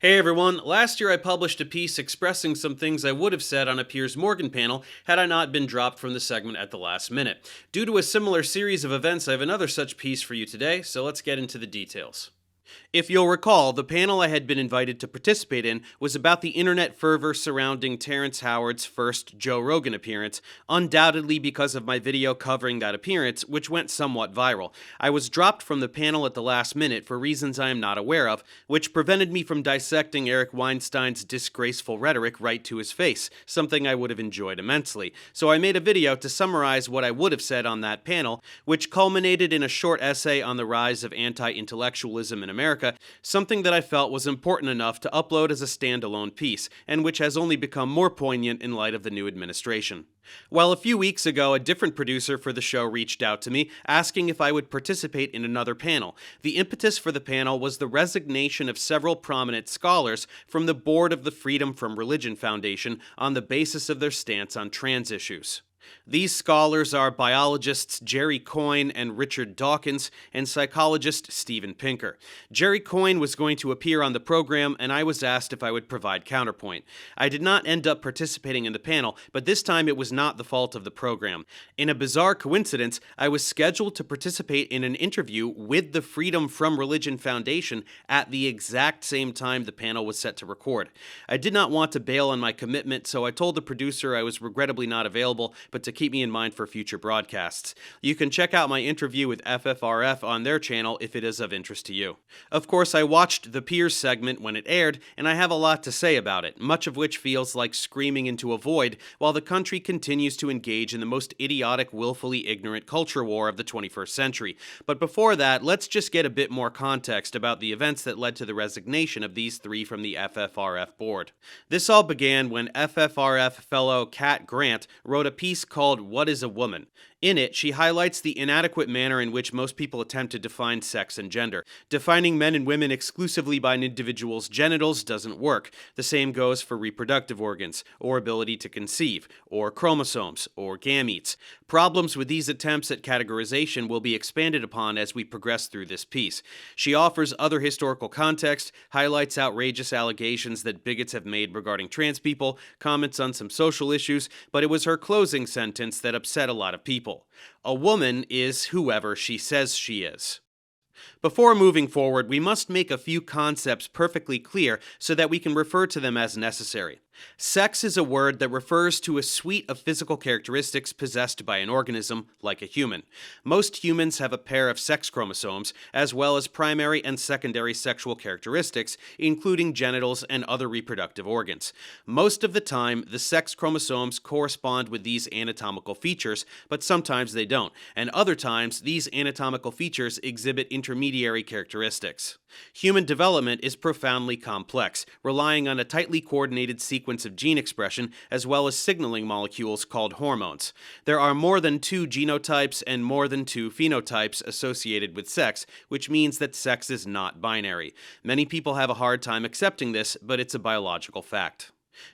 Hey everyone, last year I published a piece expressing some things I would have said on a Piers Morgan panel had I not been dropped from the segment at the last minute. Due to a similar series of events, I have another such piece for you today, so let's get into the details. If you'll recall, the panel I had been invited to participate in was about the internet fervor surrounding Terrence Howard's first Joe Rogan appearance, undoubtedly because of my video covering that appearance, which went somewhat viral. I was dropped from the panel at the last minute for reasons I am not aware of, which prevented me from dissecting Eric Weinstein's disgraceful rhetoric right to his face, something I would have enjoyed immensely. So I made a video to summarize what I would have said on that panel, which culminated in a short essay on the rise of anti-intellectualism in America, something that I felt was important enough to upload as a standalone piece, and which has only become more poignant in light of the new administration. Well, a few weeks ago, a different producer for the show reached out to me, asking if I would participate in another panel. The impetus for the panel was the resignation of several prominent scholars from the board of the Freedom from Religion Foundation on the basis of their stance on trans issues. These scholars are biologists Jerry Coyne and Richard Dawkins and psychologist Steven Pinker. Jerry Coyne was going to appear on the program, and I was asked if I would provide counterpoint. I did not end up participating in the panel, but this time it was not the fault of the program. In a bizarre coincidence, I was scheduled to participate in an interview with the Freedom from Religion Foundation at the exact same time the panel was set to record. I did not want to bail on my commitment, so I told the producer I was regrettably not available, but to keep me in mind for future broadcasts. You can check out my interview with FFRF on their channel if it is of interest to you. Of course, I watched the Piers segment when it aired, and I have a lot to say about it, much of which feels like screaming into a void while the country continues to engage in the most idiotic, willfully ignorant culture war of the 21st century. But before that, let's just get a bit more context about the events that led to the resignation of these three from the FFRF board. This all began when FFRF fellow Kat Grant wrote a piece called What is a Woman? In it, she highlights the inadequate manner in which most people attempt to define sex and gender. Defining men and women exclusively by an individual's genitals doesn't work. The same goes for reproductive organs, or ability to conceive, or chromosomes, or gametes. Problems with these attempts at categorization will be expanded upon as we progress through this piece. She offers other historical context, highlights outrageous allegations that bigots have made regarding trans people, comments on some social issues, but it was her closing sentence that upset a lot of people. A woman is whoever she says she is. Before moving forward, we must make a few concepts perfectly clear so that we can refer to them as necessary. Sex is a word that refers to a suite of physical characteristics possessed by an organism, like a human. Most humans have a pair of sex chromosomes, as well as primary and secondary sexual characteristics, including genitals and other reproductive organs. Most of the time, the sex chromosomes correspond with these anatomical features, but sometimes they don't, and other times these anatomical features exhibit intermediary characteristics. Human development is profoundly complex, relying on a tightly coordinated sequence of gene expression as well as signaling molecules called hormones. There are more than two genotypes and more than two phenotypes associated with sex, which means that sex is not binary. Many people have a hard time accepting this, but it's a biological fact.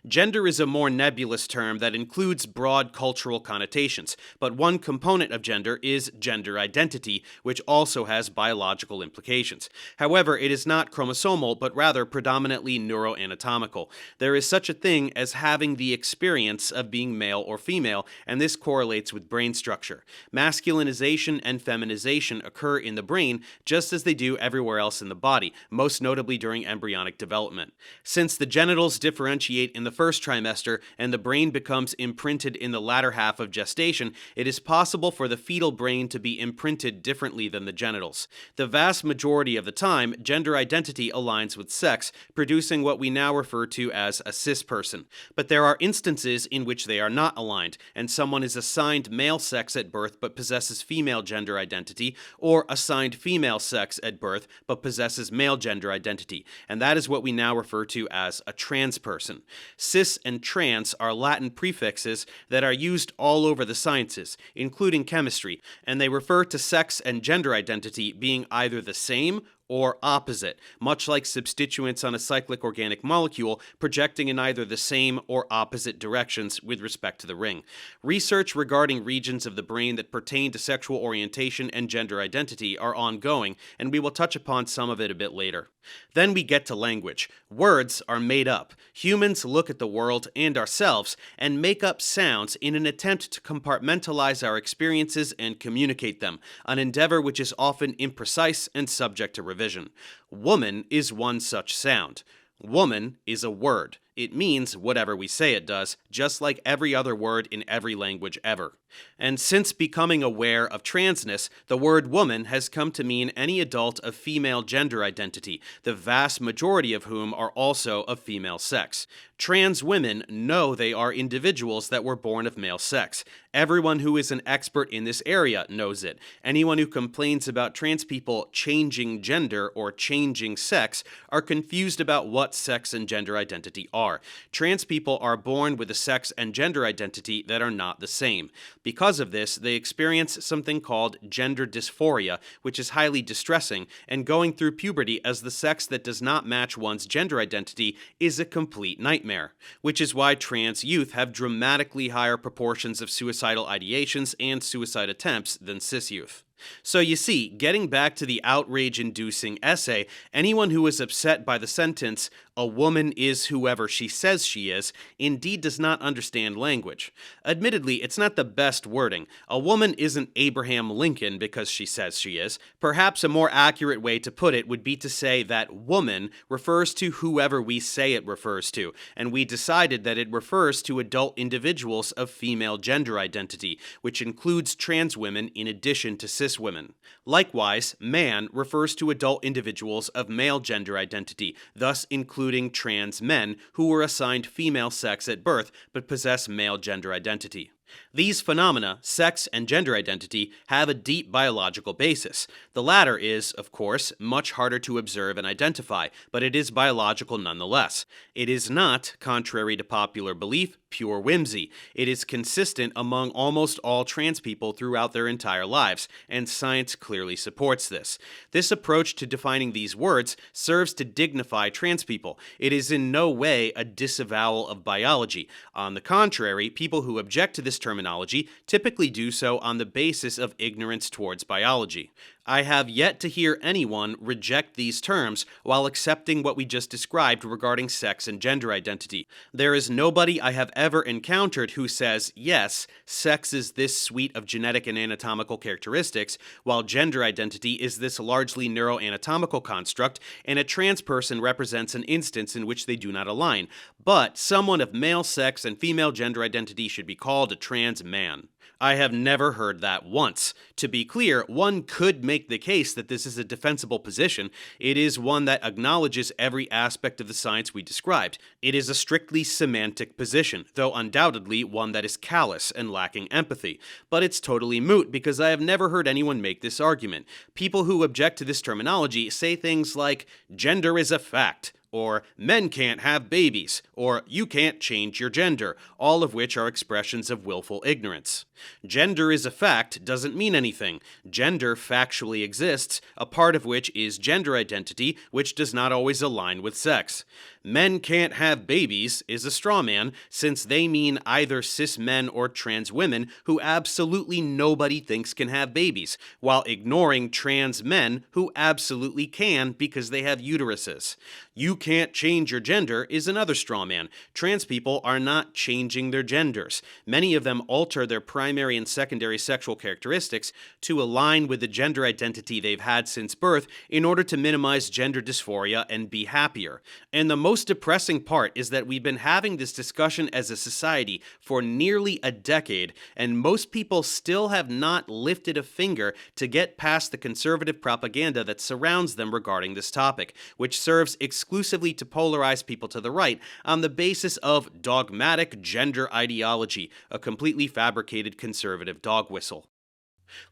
Gender is a more nebulous term that includes broad cultural connotations, but one component of gender is gender identity, which also has biological implications. However, it is not chromosomal, but rather predominantly neuroanatomical. There is such a thing as having the experience of being male or female, and this correlates with brain structure. Masculinization and feminization occur in the brain just as they do everywhere else in the body, most notably during embryonic development. Since the genitals differentiate in the first trimester and the brain becomes imprinted in the latter half of gestation, it is possible for the fetal brain to be imprinted differently than the genitals. The vast majority of the time, gender identity aligns with sex, producing what we now refer to as a cis person. But there are instances in which they are not aligned, and someone is assigned male sex at birth but possesses female gender identity, or assigned female sex at birth but possesses male gender identity, and that is what we now refer to as a trans person. Cis and trans are Latin prefixes that are used all over the sciences, including chemistry, and they refer to sex and gender identity being either the same or opposite, much like substituents on a cyclic organic molecule projecting in either the same or opposite directions with respect to the ring. Research regarding regions of the brain that pertain to sexual orientation and gender identity are ongoing, and we will touch upon some of it a bit later. Then we get to language. Words are made up. Humans look at the world and ourselves and make up sounds in an attempt to compartmentalize our experiences and communicate them, an endeavor which is often imprecise and subject to revision. Woman is one such sound. Woman is a word. It means whatever we say it does, just like every other word in every language ever. And since becoming aware of transness, the word woman has come to mean any adult of female gender identity, the vast majority of whom are also of female sex. Trans women know they are individuals that were born of male sex. Everyone who is an expert in this area knows it. Anyone who complains about trans people changing gender or changing sex are confused about what sex and gender identity are. Trans people are born with a sex and gender identity that are not the same. Because of this, they experience something called gender dysphoria, which is highly distressing, and going through puberty as the sex that does not match one's gender identity is a complete nightmare, which is why trans youth have dramatically higher proportions of suicidal ideations and suicide attempts than cis youth. So you see, getting back to the outrage-inducing essay, anyone who is upset by the sentence, "A woman is whoever she says she is," indeed does not understand language. Admittedly, it's not the best wording. A woman isn't Abraham Lincoln because she says she is. Perhaps a more accurate way to put it would be to say that woman refers to whoever we say it refers to, and we decided that it refers to adult individuals of female gender identity, which includes trans women in addition to cis women. Likewise, man refers to adult individuals of male gender identity, thus including trans men who were assigned female sex at birth but possess male gender identity. These phenomena, sex and gender identity, have a deep biological basis. The latter is, of course, much harder to observe and identify, but it is biological nonetheless. It is not, contrary to popular belief, pure whimsy. It is consistent among almost all trans people throughout their entire lives, and science clearly supports this. This approach to defining these words serves to dignify trans people. It is in no way a disavowal of biology. On the contrary, people who object to this terminology typically do so on the basis of ignorance towards biology. I have yet to hear anyone reject these terms while accepting what we just described regarding sex and gender identity. There is nobody I have ever encountered who says, yes, sex is this suite of genetic and anatomical characteristics, while gender identity is this largely neuroanatomical construct, and a trans person represents an instance in which they do not align. But someone of male sex and female gender identity should be called a trans man. I have never heard that once. To be clear, one could make the case that this is a defensible position. It is one that acknowledges every aspect of the science we described. It is a strictly semantic position, though undoubtedly one that is callous and lacking empathy. But it's totally moot because I have never heard anyone make this argument. People who object to this terminology say things like, gender is a fact, or men can't have babies, or you can't change your gender, all of which are expressions of willful ignorance. Gender is a fact doesn't mean anything. Gender factually exists, a part of which is gender identity, which does not always align with sex. Men can't have babies is a straw man, since they mean either cis men or trans women who absolutely nobody thinks can have babies, while ignoring trans men who absolutely can because they have uteruses. You can't change your gender is another straw man. Trans people are not changing their genders. Many of them alter their primary and secondary sexual characteristics to align with the gender identity they've had since birth in order to minimize gender dysphoria and be happier. And the most depressing part is that we've been having this discussion as a society for nearly a decade, and most people still have not lifted a finger to get past the conservative propaganda that surrounds them regarding this topic, which serves exclusively to polarize people to the right on the basis of dogmatic gender ideology, a completely fabricated conservative dog whistle.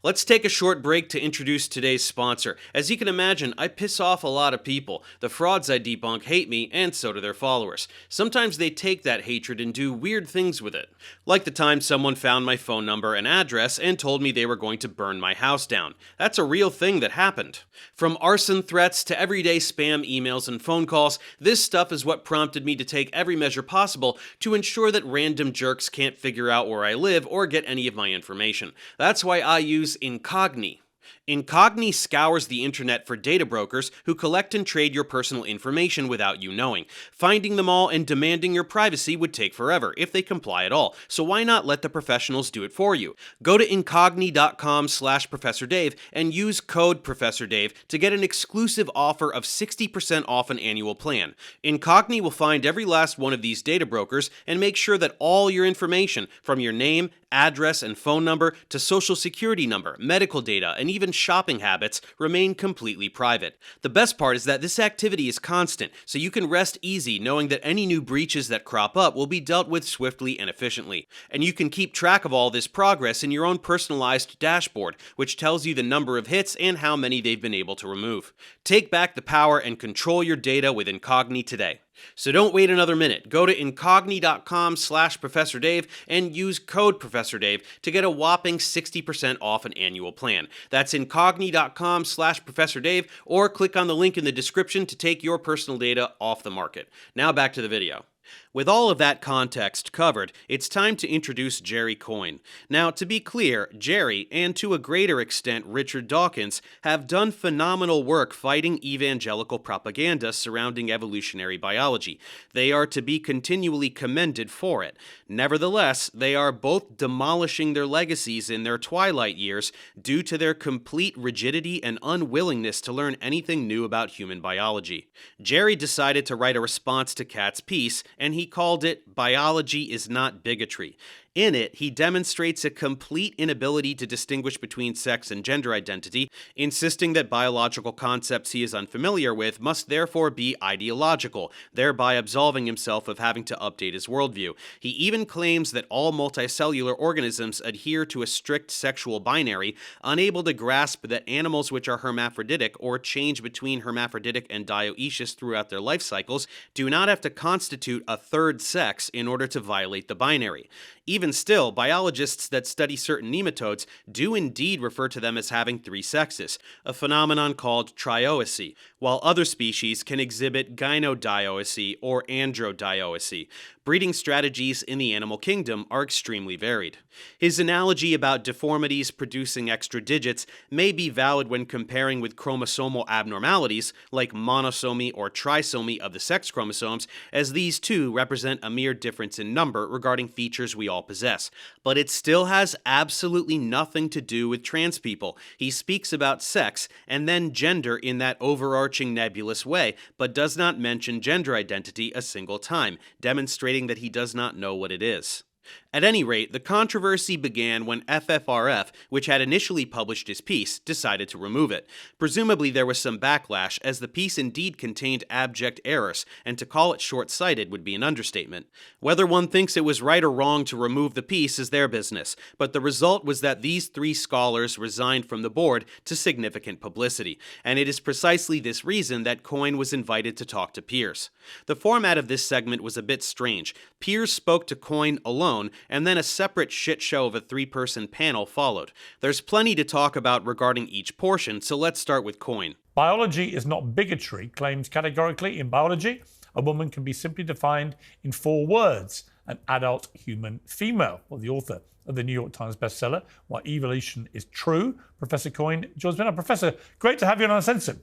Let's take a short break to introduce today's sponsor. As you can imagine, I piss off a lot of people. The frauds I debunk hate me, and so do their followers. Sometimes they take that hatred and do weird things with it. Like the time someone found my phone number and address and told me they were going to burn my house down. That's a real thing that happened. From arson threats to everyday spam emails and phone calls, this stuff is what prompted me to take every measure possible to ensure that random jerks can't figure out where I live or get any of my information. That's why I use Incogni. Incogni scours the internet for data brokers who collect and trade your personal information without you knowing. Finding them all and demanding your privacy would take forever, if they comply at all, so why not let the professionals do it for you? Go to incogni.com/ProfessorDave and use code ProfessorDave to get an exclusive offer of 60% off an annual plan. Incogni will find every last one of these data brokers and make sure that all your information, from your name, address, and phone number to social security number, medical data, and even shopping habits remain completely private. The best part is that this activity is constant, so you can rest easy knowing that any new breaches that crop up will be dealt with swiftly and efficiently. And you can keep track of all this progress in your own personalized dashboard, which tells you the number of hits and how many they've been able to remove. Take back the power and control your data with Incogni today. So don't wait another minute. Go to incogni.com/ProfessorDave and use code ProfessorDave to get a whopping 60% off an annual plan. That's incogni.com/ProfessorDave, or click on the link in the description to take your personal data off the market. Now back to the video. With all of that context covered, it's time to introduce Jerry Coyne. Now, to be clear, Jerry, and to a greater extent Richard Dawkins, have done phenomenal work fighting evangelical propaganda surrounding evolutionary biology. They are to be continually commended for it. Nevertheless, they are both demolishing their legacies in their twilight years due to their complete rigidity and unwillingness to learn anything new about human biology. Jerry decided to write a response to Cat's piece, and he called it "Biology is Not Bigotry." In it, he demonstrates a complete inability to distinguish between sex and gender identity, insisting that biological concepts he is unfamiliar with must therefore be ideological, thereby absolving himself of having to update his worldview. He even claims that all multicellular organisms adhere to a strict sexual binary, unable to grasp that animals which are hermaphroditic or change between hermaphroditic and dioecious throughout their life cycles do not have to constitute a third sex in order to violate the binary. Even still, biologists that study certain nematodes do indeed refer to them as having three sexes, a phenomenon called trioecy, while other species can exhibit gynodioecy or androdioecy. Breeding strategies in the animal kingdom are extremely varied. His analogy about deformities producing extra digits may be valid when comparing with chromosomal abnormalities, like monosomy or trisomy of the sex chromosomes, as these too represent a mere difference in number regarding features we all possess. But it still has absolutely nothing to do with trans people. He speaks about sex and then gender in that overarching nebulous way, but does not mention gender identity a single time, demonstrating that he does not know what it is. At any rate, the controversy began when FFRF, which had initially published his piece, decided to remove it. Presumably there was some backlash, as the piece indeed contained abject errors, and to call it short-sighted would be an understatement. Whether one thinks it was right or wrong to remove the piece is their business, but the result was that these three scholars resigned from the board to significant publicity, and it is precisely this reason that Coyne was invited to talk to Piers. The format of this segment was a bit strange. Piers spoke to Coyne alone, and then a separate shit show of a three-person panel followed. There's plenty to talk about regarding each portion, so let's start with Coyne. Biology is not bigotry claims categorically in biology. A woman can be simply defined in 4 words: an adult human female. Well, the author of the New York Times bestseller, Why Evolution is True, Professor Coyne, joins me now. Professor, great to have you on Uncensored.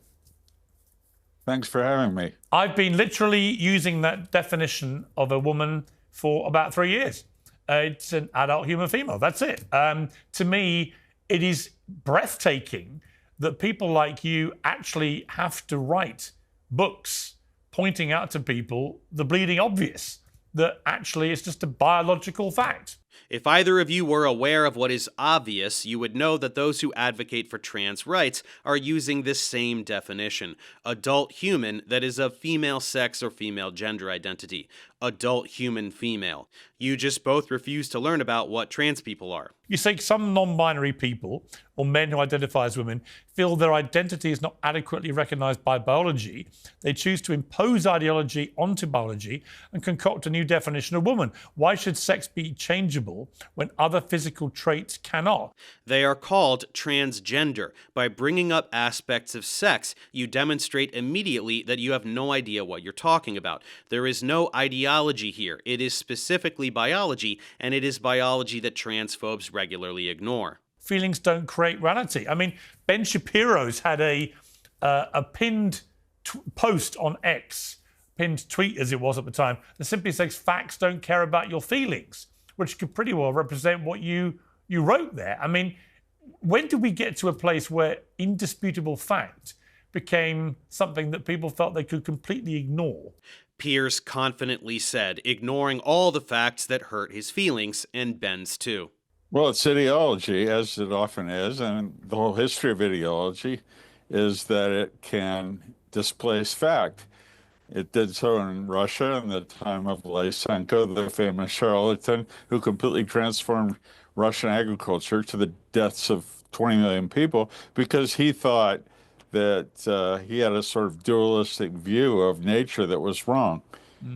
Thanks for having me. I've been literally using that definition of a woman for about 3 years. It's an adult human female. That's it. To me, it is breathtaking that people like you actually have to write books pointing out to people the bleeding obvious, that actually it's just a biological fact. If either of you were aware of what is obvious, you would know that those who advocate for trans rights are using this same definition: adult human that is of female sex or female gender identity. Adult human female. You just both refuse to learn about what trans people are. You say some non-binary people, or men who identify as women, feel their identity is not adequately recognized by biology. They choose to impose ideology onto biology and concoct a new definition of woman. Why should sex be changeable when other physical traits cannot? They are called transgender. By bringing up aspects of sex, you demonstrate immediately that you have no idea what you're talking about. There is no ideology here. It is specifically biology, and it is biology that transphobes regularly ignore. Feelings don't create reality. I mean, Ben Shapiro's had a pinned post on X, pinned tweet as it was at the time, that simply says facts don't care about your feelings, which could pretty well represent what you wrote there. I mean, when did we get to a place where indisputable fact became something that people felt they could completely ignore? Piers confidently said, ignoring all the facts that hurt his feelings, and Ben's too. Well, it's ideology, as it often is, and the whole history of ideology is that it can displace fact. It did so in Russia in the time of Lysenko, the famous charlatan who completely transformed Russian agriculture to the deaths of 20 million people because he thought that he had a sort of dualistic view of nature that was wrong.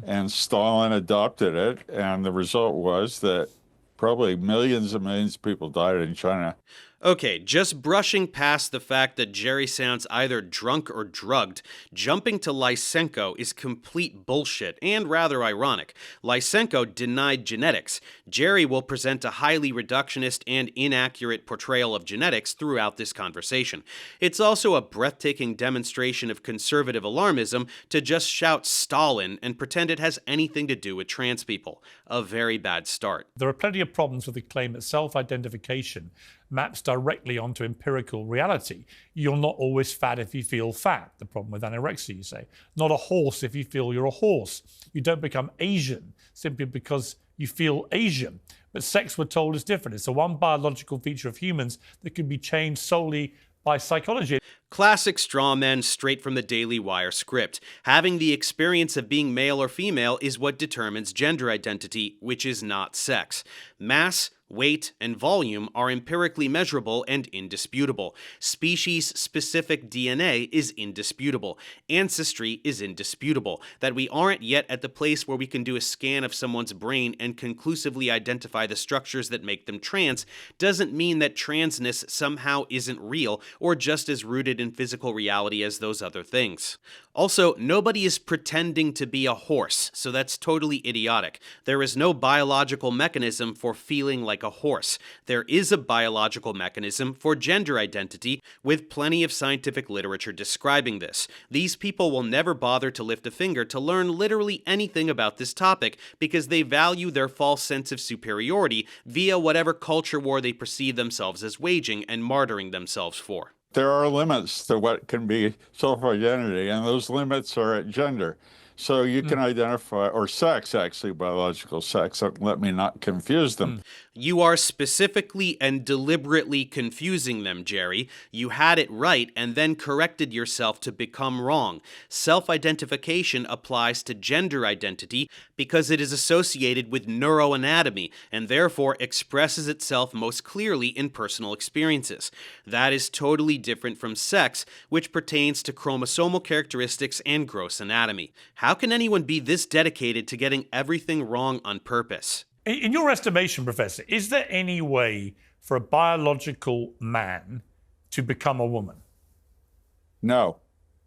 And Stalin adopted it, and the result was that probably millions and millions of people died in China. Okay, just brushing past the fact that Jerry sounds either drunk or drugged, jumping to Lysenko is complete bullshit and rather ironic. Lysenko denied genetics. Jerry will present a highly reductionist and inaccurate portrayal of genetics throughout this conversation. It's also a breathtaking demonstration of conservative alarmism to just shout Stalin and pretend it has anything to do with trans people. A very bad start. There are plenty of problems with the claim that self-identification maps directly onto empirical reality. You're not always fat if you feel fat. The problem with anorexia, you say. Not a horse if you feel you're a horse. You don't become Asian simply because you feel Asian. But sex, we're told, is different. It's the one biological feature of humans that can be changed solely by psychology. Classic straw men straight from the Daily Wire script. Having the experience of being male or female is what determines gender identity, which is not sex. Mass, weight, and volume are empirically measurable and indisputable. Species-specific DNA is indisputable. Ancestry is indisputable. That we aren't yet at the place where we can do a scan of someone's brain and conclusively identify the structures that make them trans doesn't mean that transness somehow isn't real or just as rooted in physical reality as those other things. Also, nobody is pretending to be a horse, so that's totally idiotic. There is no biological mechanism for feeling like a horse. There is a biological mechanism for gender identity, with plenty of scientific literature describing this. These people will never bother to lift a finger to learn literally anything about this topic because they value their false sense of superiority via whatever culture war they perceive themselves as waging and martyring themselves for. There are limits to what can be self-identity, and those limits are at gender. So you can identify, or sex, actually, biological sex. Let me not confuse them. You are specifically and deliberately confusing them, Jerry. You had it right and then corrected yourself to become wrong. Self-identification applies to gender identity because it is associated with neuroanatomy and therefore expresses itself most clearly in personal experiences. That is totally different from sex, which pertains to chromosomal characteristics and gross anatomy. How can anyone be this dedicated to getting everything wrong on purpose? In your estimation, Professor, is there any way for a biological man to become a woman? No.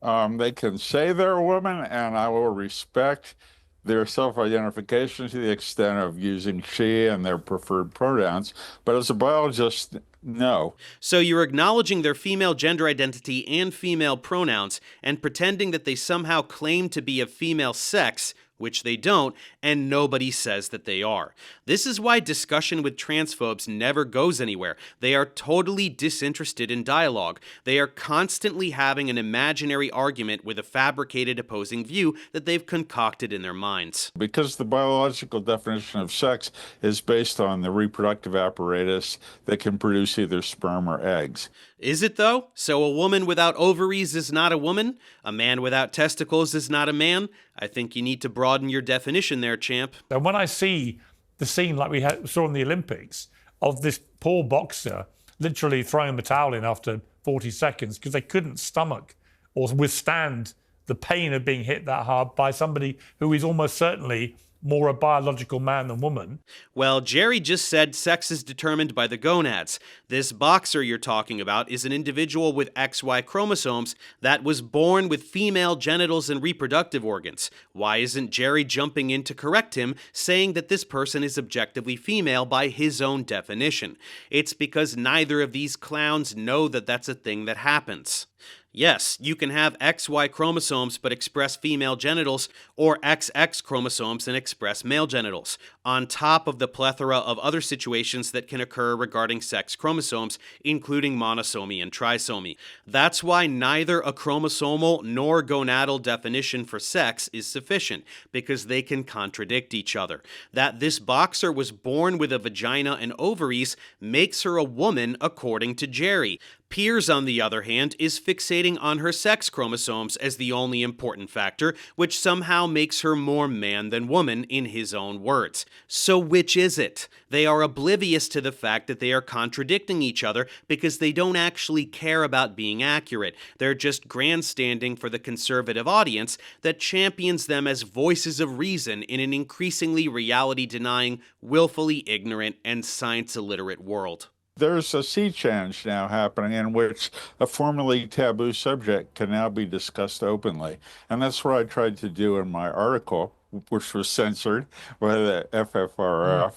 They can say they're a woman, and I will respect their self-identification to the extent of using she and their preferred pronouns. But as a biologist, no. So you're acknowledging their female gender identity and female pronouns and pretending that they somehow claim to be of female sex which they don't, and nobody says that they are. This is why discussion with transphobes never goes anywhere. They are totally disinterested in dialogue. They are constantly having an imaginary argument with a fabricated opposing view that they've concocted in their minds. Because the biological definition of sex is based on the reproductive apparatus that can produce either sperm or eggs. Is it though? So a woman without ovaries is not a woman? A man without testicles is not a man? I think you need to broaden your definition there, champ. And when I see the scene like saw in the Olympics of this poor boxer literally throwing the towel in after 40 seconds because they couldn't stomach or withstand the pain of being hit that hard by somebody who is almost certainly more a biological man than woman. Well, Jerry just said sex is determined by the gonads. This boxer you're talking about is an individual with XY chromosomes that was born with female genitals and reproductive organs. Why isn't Jerry jumping in to correct him, saying that this person is objectively female by his own definition? It's because neither of these clowns know that that's a thing that happens. Yes, you can have XY chromosomes but express female genitals, or XX chromosomes and express male genitals, on top of the plethora of other situations that can occur regarding sex chromosomes, including monosomy and trisomy. That's why neither a chromosomal nor gonadal definition for sex is sufficient, because they can contradict each other. That this boxer was born with a vagina and ovaries makes her a woman according to Jerry. Piers, on the other hand, is fixating on her sex chromosomes as the only important factor, which somehow makes her more man than woman, in his own words. So which is it? They are oblivious to the fact that they are contradicting each other because they don't actually care about being accurate. They're just grandstanding for the conservative audience that champions them as voices of reason in an increasingly reality-denying, willfully ignorant, and science-illiterate world. There's a sea change now happening in which a formerly taboo subject can now be discussed openly. And that's what I tried to do in my article, which was censored by the FFRF.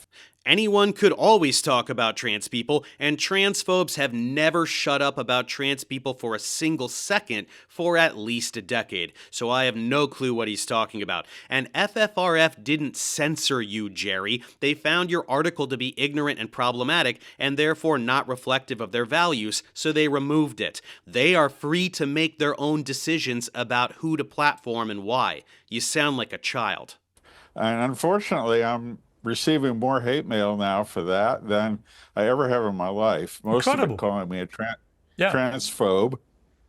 Anyone could always talk about trans people, and transphobes have never shut up about trans people for a single second for at least a decade, so I have no clue what he's talking about. And FFRF didn't censor you, Jerry. They found your article to be ignorant and problematic, and therefore not reflective of their values, so they removed it. They are free to make their own decisions about who to platform and why. You sound like a child. And unfortunately, I'm receiving more hate mail now for that than I ever have in my life. Most of it calling me a transphobe.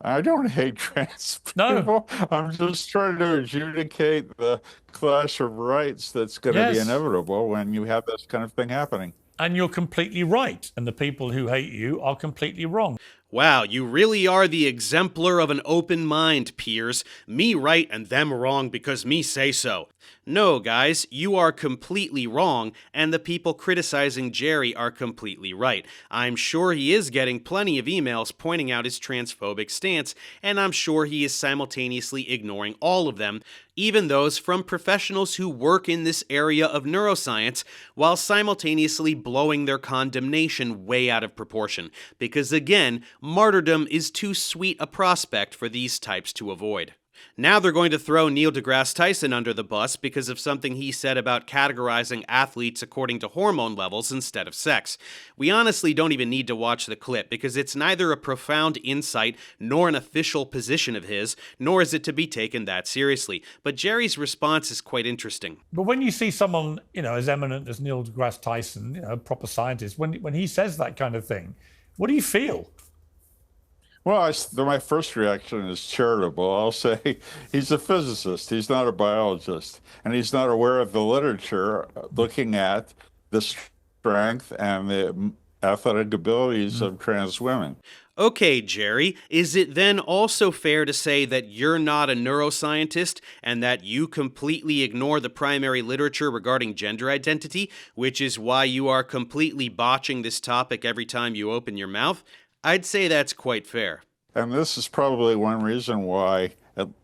I don't hate trans people. No. I'm just trying to adjudicate the clash of rights that's going to be inevitable when you have this kind of thing happening. And you're completely right. And the people who hate you are completely wrong. Wow, you really are the exemplar of an open mind, Piers. Me right and them wrong because me say so. No, guys, you are completely wrong, and the people criticizing Jerry are completely right. I'm sure he is getting plenty of emails pointing out his transphobic stance, and I'm sure he is simultaneously ignoring all of them, even those from professionals who work in this area of neuroscience, while simultaneously blowing their condemnation way out of proportion. Because again, martyrdom is too sweet a prospect for these types to avoid. Now they're going to throw Neil deGrasse Tyson under the bus because of something he said about categorizing athletes according to hormone levels instead of sex. We honestly don't even need to watch the clip because it's neither a profound insight nor an official position of his, nor is it to be taken that seriously. But Jerry's response is quite interesting. But when you see someone, as eminent as Neil deGrasse Tyson, a proper scientist, when he says that kind of thing, what do you feel? Well, my first reaction is charitable. I'll say he's a physicist. He's not a biologist. And he's not aware of the literature looking at the strength and the athletic abilities of trans women. Okay, Jerry, is it then also fair to say that you're not a neuroscientist and that you completely ignore the primary literature regarding gender identity, which is why you are completely botching this topic every time you open your mouth? I'd say that's quite fair. And this is probably one reason why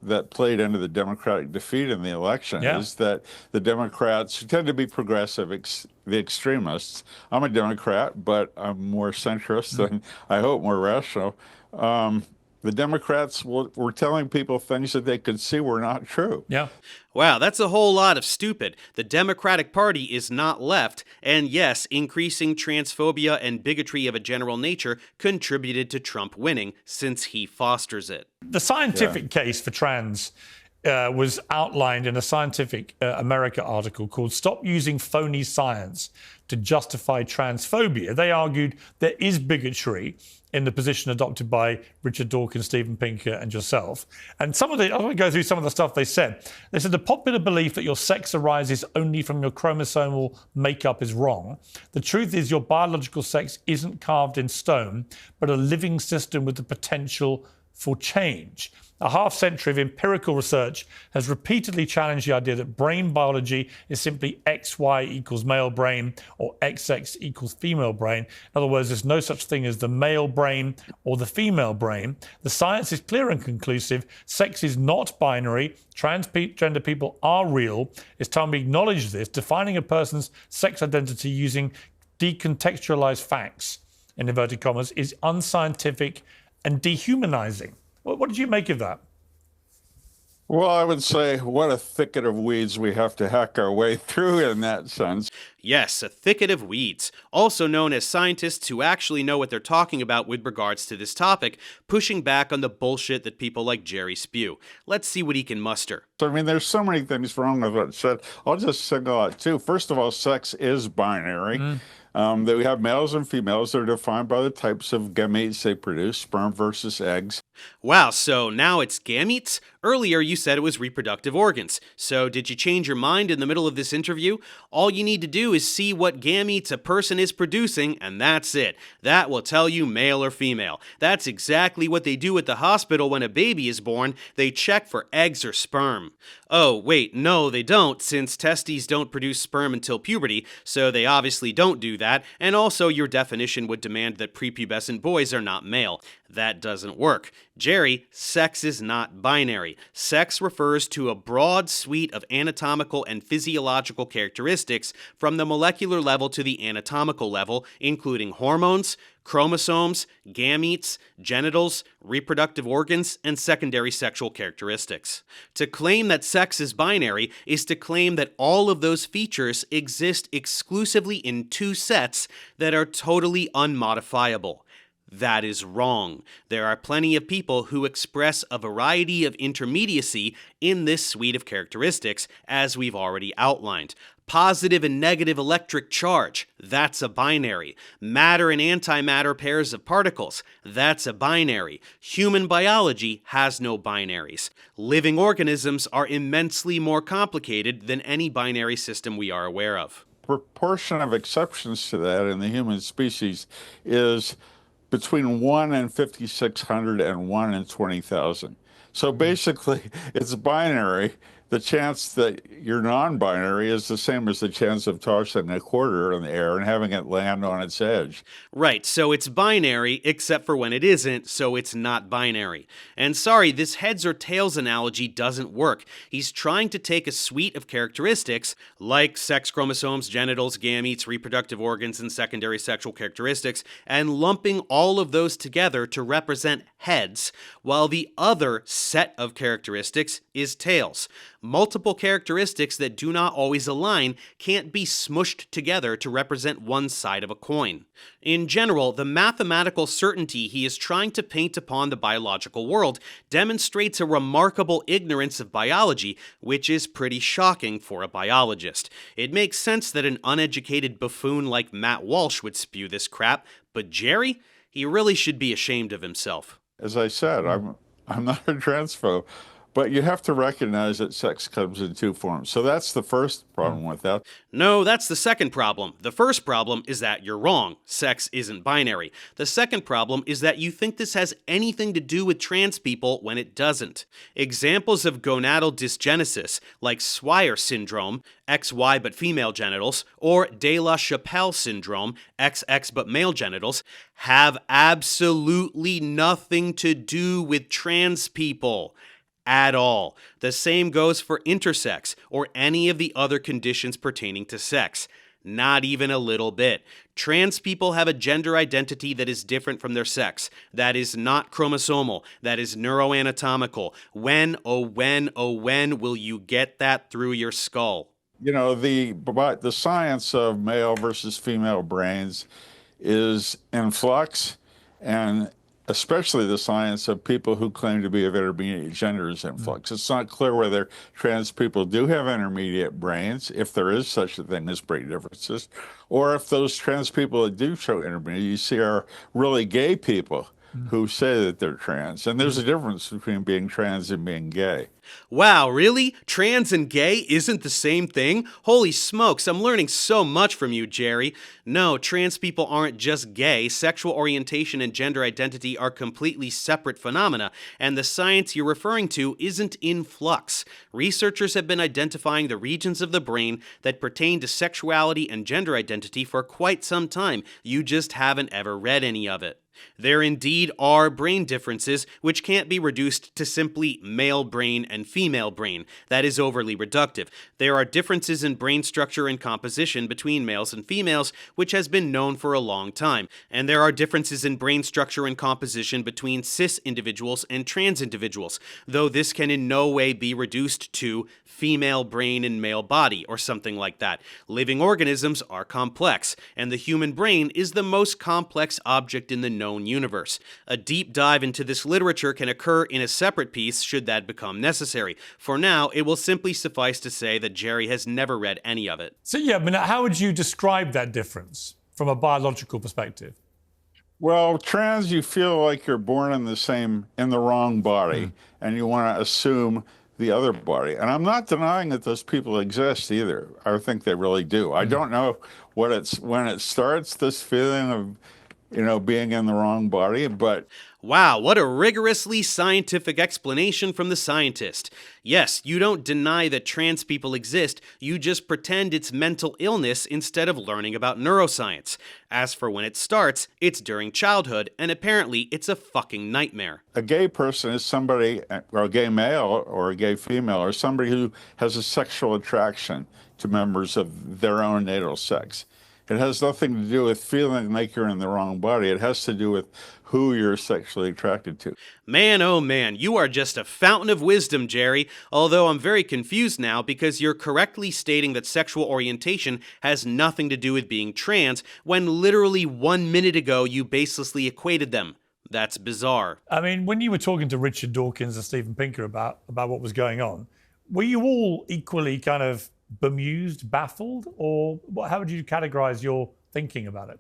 that played into the Democratic defeat in the election, is that the Democrats, who tend to be progressive, the extremists, I'm a Democrat, but I'm more centrist and I hope more rational, The Democrats were telling people things that they could see were not true. Yeah. Wow, that's a whole lot of stupid. The Democratic Party is not left, and yes, increasing transphobia and bigotry of a general nature contributed to Trump winning, since he fosters it. The scientific case for trans was outlined in a Scientific America article called Stop Using Phony Science to Justify Transphobia. They argued there is bigotry in the position adopted by Richard Dawkins, Steven Pinker, and yourself. And I want to go through some of the stuff they said. They said the popular belief that your sex arises only from your chromosomal makeup is wrong. The truth is your biological sex isn't carved in stone, but a living system with the potential for change. A half-century of empirical research has repeatedly challenged the idea that brain biology is simply XY equals male brain or XX equals female brain. In other words, there's no such thing as the male brain or the female brain. The science is clear and conclusive. Sex is not binary. Transgender people are real. It's time we acknowledge this. Defining a person's sex identity using decontextualized facts, in inverted commas, is unscientific and dehumanizing. What did you make of that? Well, I would say what a thicket of weeds we have to hack our way through in that sense. Yes, a thicket of weeds, also known as scientists who actually know what they're talking about with regards to this topic, pushing back on the bullshit that people like Jerry spew. Let's see what he can muster. So, I mean, there's so many things wrong with what it said. I'll just single out two. First of all, sex is binary. That we have males and females that are defined by the types of gametes they produce, sperm versus eggs. Wow, so now it's gametes? Earlier you said it was reproductive organs. So did you change your mind in the middle of this interview? All you need to do is see what gametes a person is producing, and that's it. That will tell you male or female. That's exactly what they do at the hospital when a baby is born. They check for eggs or sperm. Oh, wait, no, they don't, since testes don't produce sperm until puberty, so they obviously don't do that, and also your definition would demand that prepubescent boys are not male. That doesn't work. Jerry, sex is not binary. Sex refers to a broad suite of anatomical and physiological characteristics from the molecular level to the anatomical level, including hormones, chromosomes, gametes, genitals, reproductive organs, and secondary sexual characteristics. To claim that sex is binary is to claim that all of those features exist exclusively in two sets that are totally unmodifiable. That is wrong. There are plenty of people who express a variety of intermediacy in this suite of characteristics, as we've already outlined. Positive and negative electric charge, that's a binary. Matter and antimatter pairs of particles, that's a binary. Human biology has no binaries. Living organisms are immensely more complicated than any binary system we are aware of. Proportion of exceptions to that in the human species is between 1 in 5,600 and 1 in 20,000. So basically, it's binary. The chance that you're non-binary is the same as the chance of tossing a quarter in the air and having it land on its edge. Right, so it's binary, except for when it isn't, so it's not binary. And sorry, this heads or tails analogy doesn't work. He's trying to take a suite of characteristics, like sex chromosomes, genitals, gametes, reproductive organs, and secondary sexual characteristics, and lumping all of those together to represent heads, while the other set of characteristics is tails. Multiple characteristics that do not always align can't be smushed together to represent one side of a coin. In general, the mathematical certainty he is trying to paint upon the biological world demonstrates a remarkable ignorance of biology, which is pretty shocking for a biologist. It makes sense that an uneducated buffoon like Matt Walsh would spew this crap, but Jerry? He really should be ashamed of himself. As I said, I'm not a transphobe. But you have to recognize that sex comes in two forms. So that's the first problem with that. No, that's the second problem. The first problem is that you're wrong. Sex isn't binary. The second problem is that you think this has anything to do with trans people when it doesn't. Examples of gonadal dysgenesis, like Swyer syndrome, XY but female genitals, or De La Chapelle syndrome, XX but male genitals, have absolutely nothing to do with trans people. At all. The same goes for intersex or any of the other conditions pertaining to sex. Not even a little bit. Trans people have a gender identity that is different from their sex. That is not chromosomal. That is neuroanatomical. When, oh when, oh when will you get that through your skull? The science of male versus female brains is in flux, and especially the science of people who claim to be of intermediate gender is in flux. It's not clear whether trans people do have intermediate brains, if there is such a thing as brain differences, or if those trans people that do show intermediate, you see, are really gay people who say that they're trans. And there's a difference between being trans and being gay. Wow, really? Trans and gay isn't the same thing? Holy smokes, I'm learning so much from you, Jerry. No, trans people aren't just gay. Sexual orientation and gender identity are completely separate phenomena, and the science you're referring to isn't in flux. Researchers have been identifying the regions of the brain that pertain to sexuality and gender identity for quite some time. You just haven't ever read any of it. There indeed are brain differences, which can't be reduced to simply male brain and female brain. That is overly reductive. There are differences in brain structure and composition between males and females, which has been known for a long time. And there are differences in brain structure and composition between cis individuals and trans individuals, though this can in no way be reduced to female brain and male body or something like that. Living organisms are complex, and the human brain is the most complex object in the known universe. A deep dive into this literature can occur in a separate piece should that become necessary. For now, it will simply suffice to say that Jerry has never read any of it. So yeah, I mean, how would you describe that difference from a biological perspective? Well, trans, you feel like you're born in the wrong body, and you want to assume the other body. And I'm not denying that those people exist either. I think they really do. I don't know when it starts, this feeling of, being in the wrong body, but Wow, what a rigorously scientific explanation from the scientist. Yes, you don't deny that trans people exist, you just pretend it's mental illness instead of learning about neuroscience. As for when it starts, it's during childhood, and apparently it's a fucking nightmare. a gay person is somebody, or a gay male or a gay female, or somebody who has a sexual attraction to members of their own natal sex. It has nothing to do with feeling like you're in the wrong body. It has to do with who you're sexually attracted to. Man, oh man, you are just a fountain of wisdom, Jerry. Although I'm very confused now because you're correctly stating that sexual orientation has nothing to do with being trans, when literally 1 minute ago you baselessly equated them. That's bizarre. I mean, when you were talking to Richard Dawkins and Steven Pinker about what was going on, were you all equally kind of bemused, baffled, or how would you categorize your thinking about it?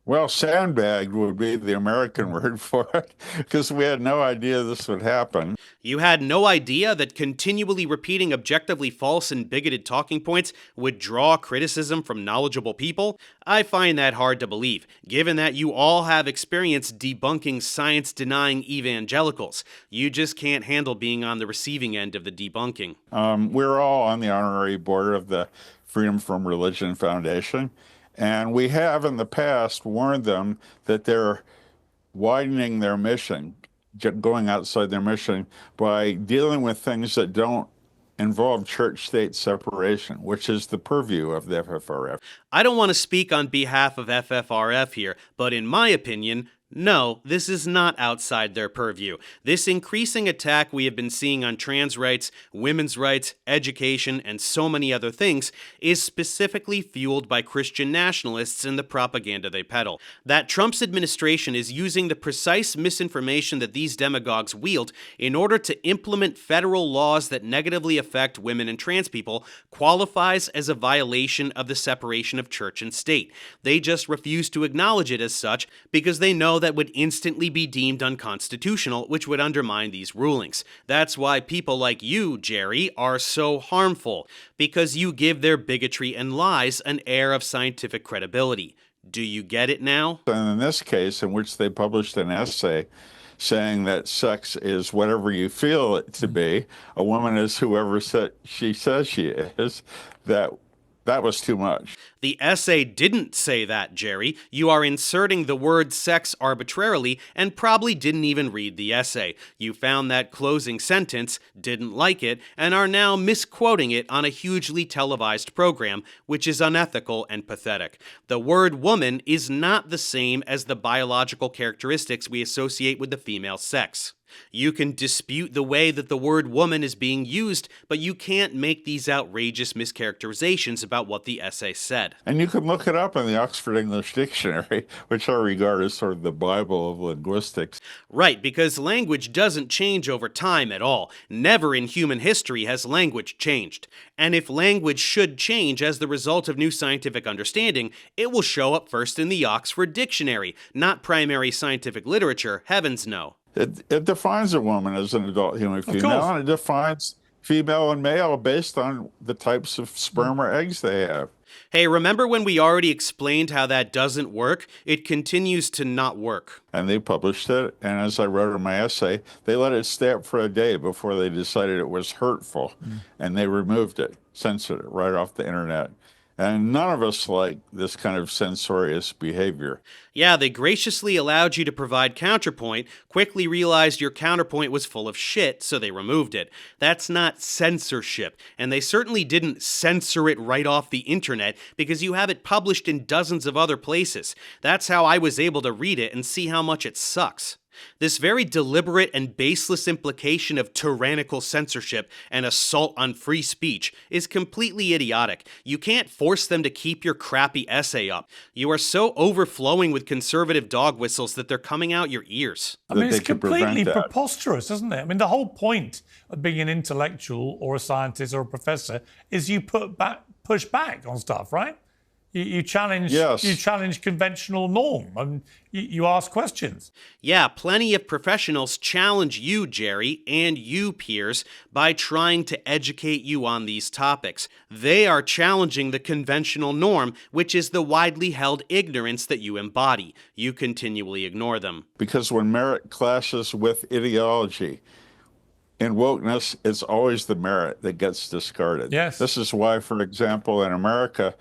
Well, sandbagged would be the American word for it, because we had no idea this would happen. You had no idea that continually repeating objectively false and bigoted talking points would draw criticism from knowledgeable people? I find that hard to believe, given that you all have experience debunking science-denying evangelicals. You just can't handle being on the receiving end of the debunking. We're all on the honorary board of the Freedom from Religion Foundation. And we have in the past warned them that they're widening their mission, going outside their mission, by dealing with things that don't involve church-state separation, which is the purview of the FFRF. I don't want to speak on behalf of FFRF here, but in my opinion, no, this is not outside their purview. This increasing attack we have been seeing on trans rights, women's rights, education, and so many other things is specifically fueled by Christian nationalists and the propaganda they peddle. That Trump's administration is using the precise misinformation that these demagogues wield in order to implement federal laws that negatively affect women and trans people qualifies as a violation of the separation of church and state. They just refuse to acknowledge it as such because they know that would instantly be deemed unconstitutional, which would undermine these rulings. That's why people like you, Jerry, are so harmful, because you give their bigotry and lies an air of scientific credibility. Do you get it now? And in this case, in which they published an essay saying that sex is whatever you feel it to be, a woman is whoever she says she is, that That was too much. The essay didn't say that, Jerry. You are inserting the word sex arbitrarily and probably didn't even read the essay. You found that closing sentence, didn't like it, and are now misquoting it on a hugely televised program, which is unethical and pathetic. The word woman is not the same as the biological characteristics we associate with the female sex. You can dispute the way that the word woman is being used, but you can't make these outrageous mischaracterizations about what the essay said. And you can look it up in the Oxford English Dictionary, which I regard as sort of the Bible of linguistics. Right, because language doesn't change over time at all. Never in human history has language changed. And if language should change as the result of new scientific understanding, it will show up first in the Oxford Dictionary, not primary scientific literature, heavens no. It defines a woman as an adult human female, and it defines female and male based on the types of sperm or eggs they have. Hey, remember when we already explained how that doesn't work? It continues to not work. And they published it, and as I wrote in my essay, they let it stay up for a day before they decided it was hurtful, and they removed it, censored it right off the internet. And none of us like this kind of censorious behavior. Yeah, they graciously allowed you to provide counterpoint, quickly realized your counterpoint was full of shit, so they removed it. That's not censorship, and they certainly didn't censor it right off the internet because you have it published in dozens of other places. That's how I was able to read it and see how much it sucks. This very deliberate and baseless implication of tyrannical censorship and assault on free speech is completely idiotic. You can't force them to keep your crappy essay up. You are so overflowing with conservative dog whistles that they're coming out your ears. I mean, it's completely preposterous, isn't it? I mean, the whole point of being an intellectual or a scientist or a professor is you push back on stuff, right? You challenge, you challenge conventional norm, and you ask questions. Yeah, plenty of professionals challenge you, Jerry, and you, Piers, by trying to educate you on these topics. They are challenging the conventional norm, which is the widely held ignorance that you embody. You continually ignore them. Because when merit clashes with ideology, in wokeness, it's always the merit that gets discarded. Yes. This is why, for example, in America,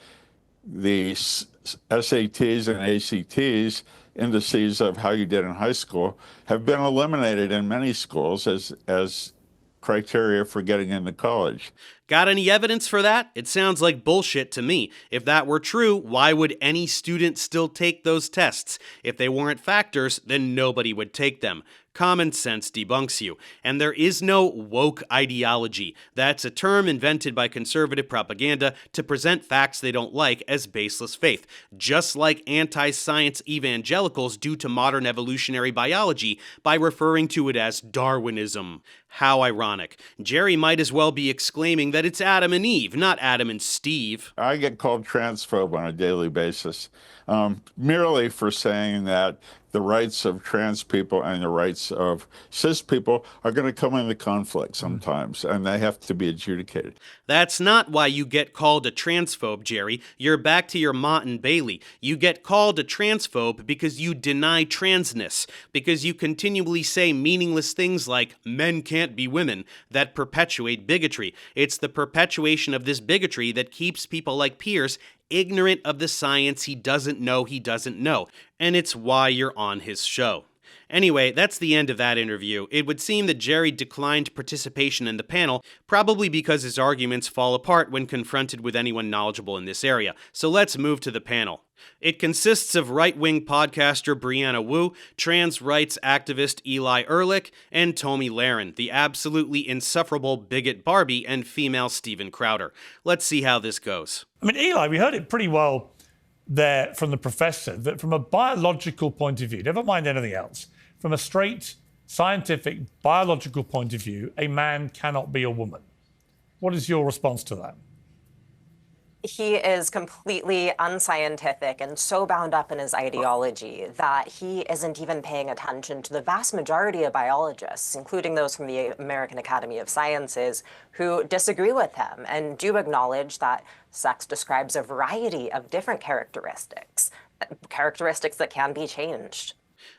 the SATs and ACTs, indices of how you did in high school, have been eliminated in many schools as criteria for getting into college. Got any evidence for that? It sounds like bullshit to me. If that were true, why would any student still take those tests? If they weren't factors, then nobody would take them. Common sense debunks you. And there is no woke ideology. That's a term invented by conservative propaganda to present facts they don't like as baseless faith, just like anti-science evangelicals do to modern evolutionary biology by referring to it as Darwinism. How ironic. Jerry might as well be exclaiming that it's Adam and Eve, not Adam and Steve. I get called transphobe on a daily basis, merely for saying that the rights of trans people and the rights of cis people are going to come into conflict sometimes, and they have to be adjudicated. That's not why you get called a transphobe, Jerry. You're back to your Mott and Bailey. You get called a transphobe because you deny transness, because you continually say meaningless things like, men can't be women, that perpetuate bigotry. It's the perpetuation of this bigotry that keeps people like Piers ignorant of the science he doesn't know, and it's why you're on his show. Anyway, that's the end of that interview. It would seem that Jerry declined participation in the panel, probably because his arguments fall apart when confronted with anyone knowledgeable in this area. So let's move to the panel. It consists of right-wing podcaster Brianna Wu, trans rights activist Eli Ehrlich, and Tomi Lahren, the absolutely insufferable bigot Barbie, and female Steven Crowder. Let's see how this goes. I mean, Eli, we heard it pretty well there from the professor, that from a biological point of view, never mind anything else, from a straight scientific biological point of view, a man cannot be a woman. What is your response to that? He is completely unscientific and so bound up in his ideology that he isn't even paying attention to the vast majority of biologists, including those from the American Academy of Sciences, who disagree with him and do acknowledge that sex describes a variety of different characteristics that can be changed.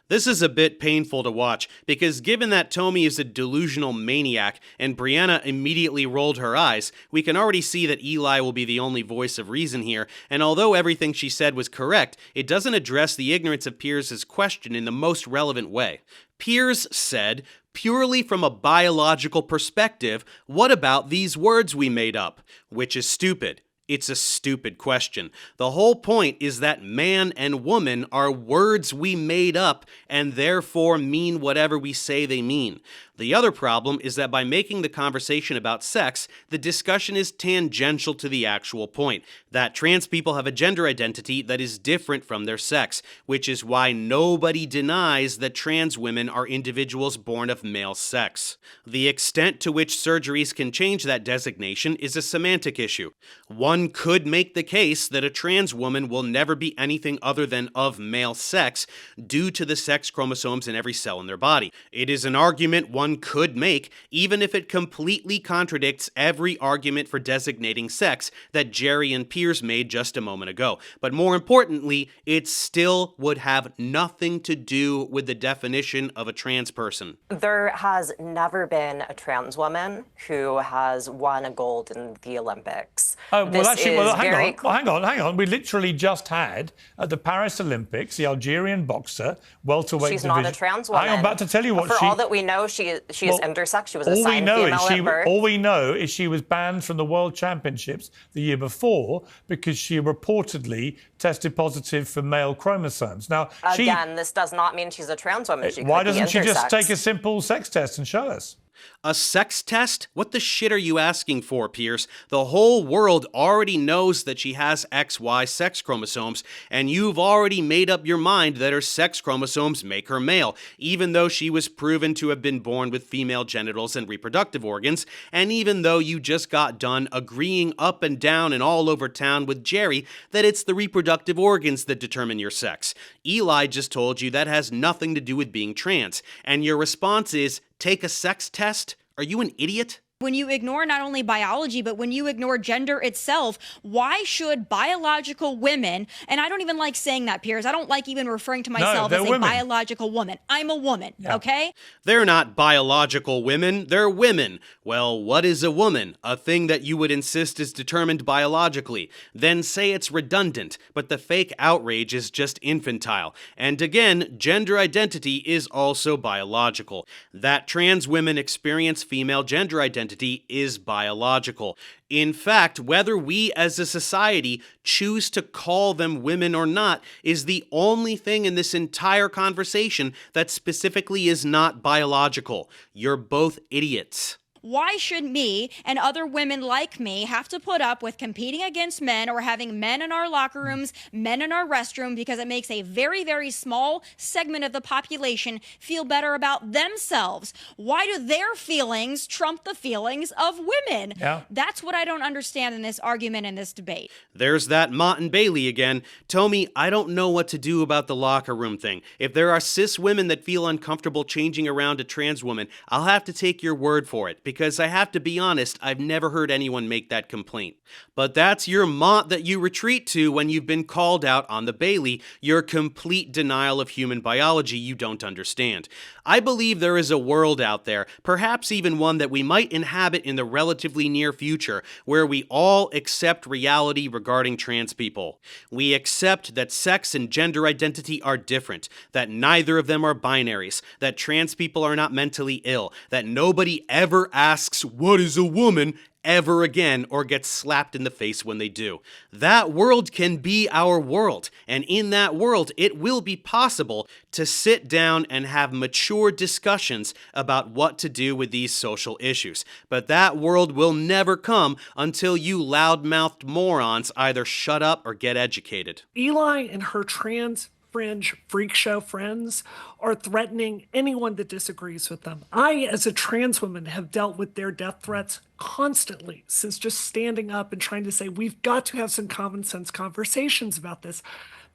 This is a bit painful to watch, because given that Tommy is a delusional maniac and Brianna immediately rolled her eyes, we can already see that Eli will be the only voice of reason here, and although everything she said was correct, it doesn't address the ignorance of Piers' question in the most relevant way. Piers said, purely from a biological perspective, what about these words we made up? Which is stupid. It's a stupid question. The whole point is that man and woman are words we made up and therefore mean whatever we say they mean. The other problem is that by making the conversation about sex, the discussion is tangential to the actual point, that trans people have a gender identity that is different from their sex, which is why nobody denies that trans women are individuals born of male sex. The extent to which surgeries can change that designation is a semantic issue. One could make the case that a trans woman will never be anything other than of male sex due to the sex chromosomes in every cell in their body. It is an argument one could make, even if it completely contradicts every argument for designating sex that Jerry and Piers made just a moment ago. But more importantly, it still would have nothing to do with the definition of a trans person. There has never been a trans woman who has won a gold in the Olympics. Hang on. We literally just had at the Paris Olympics the Algerian boxer, welterweight She's division. not a trans woman. I'm about to tell you what For all that we know, she is intersex. She was assigned female at birth. All we know is she was banned from the World Championships the year before because she reportedly tested positive for male chromosomes. Now, this does not mean she's a trans woman. Why doesn't she just take a simple sex test and show us? A sex test? What the shit are you asking for, Piers? The whole world already knows that she has XY sex chromosomes, and you've already made up your mind that her sex chromosomes make her male, even though she was proven to have been born with female genitals and reproductive organs, and even though you just got done agreeing up and down and all over town with Jerry that it's the reproductive organs that determine your sex. Eli just told you that has nothing to do with being trans, and your response is, take a sex test? Are you an idiot? When you ignore not only biology, but when you ignore gender itself, why should biological women, and I don't even like saying that, Piers, I don't like even referring to myself as a biological woman. I'm a woman, okay? They're not biological women, they're women. Well, what is a woman? A thing that you would insist is determined biologically. Then say it's redundant, but the fake outrage is just infantile. And again, gender identity is also biological. That trans women experience female gender identity is biological. In fact, whether we as a society choose to call them women or not is the only thing in this entire conversation that specifically is not biological. You're both idiots. Why should me and other women like me have to put up with competing against men or having men in our locker rooms, men in our restroom, because it makes a very, very small segment of the population feel better about themselves? Why do their feelings trump the feelings of women? Yeah. That's what I don't understand in this argument, in this debate. There's that Mott and Bailey again. Tommy, I don't know what to do about the locker room thing. If there are cis women that feel uncomfortable changing around a trans woman, I'll have to take your word for it. Because I have to be honest, I've never heard anyone make that complaint. But that's your Mott that you retreat to when you've been called out on the Bailey, your complete denial of human biology you don't understand. I believe there is a world out there, perhaps even one that we might inhabit in the relatively near future, where we all accept reality regarding trans people. We accept that sex and gender identity are different, that neither of them are binaries, that trans people are not mentally ill, that nobody ever asks, "What is a woman?" ever again or gets slapped in the face when they do. That world can be our world, and in that world it will be possible to sit down and have mature discussions about what to do with these social issues. But that world will never come until you loudmouthed morons either shut up or get educated. Eli and her trans fringe freak show friends are threatening anyone that disagrees with them. I, as a trans woman, have dealt with their death threats constantly since just standing up and trying to say, we've got to have some common sense conversations about this.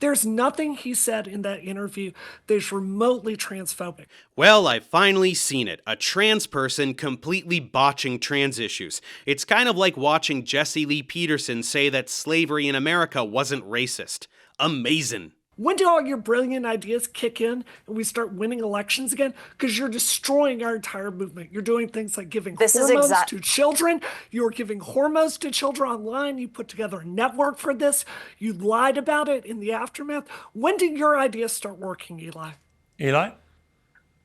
There's nothing he said in that interview that is remotely transphobic. Well, I've finally seen it. A trans person completely botching trans issues. It's kind of like watching Jesse Lee Peterson say that slavery in America wasn't racist. Amazing. When do all your brilliant ideas kick in and we start winning elections again? Because you're destroying our entire movement. You're doing things like giving hormones to children. You're giving hormones to children online. You put together a network for this. You lied about it in the aftermath. When did your ideas start working, Eli? Eli?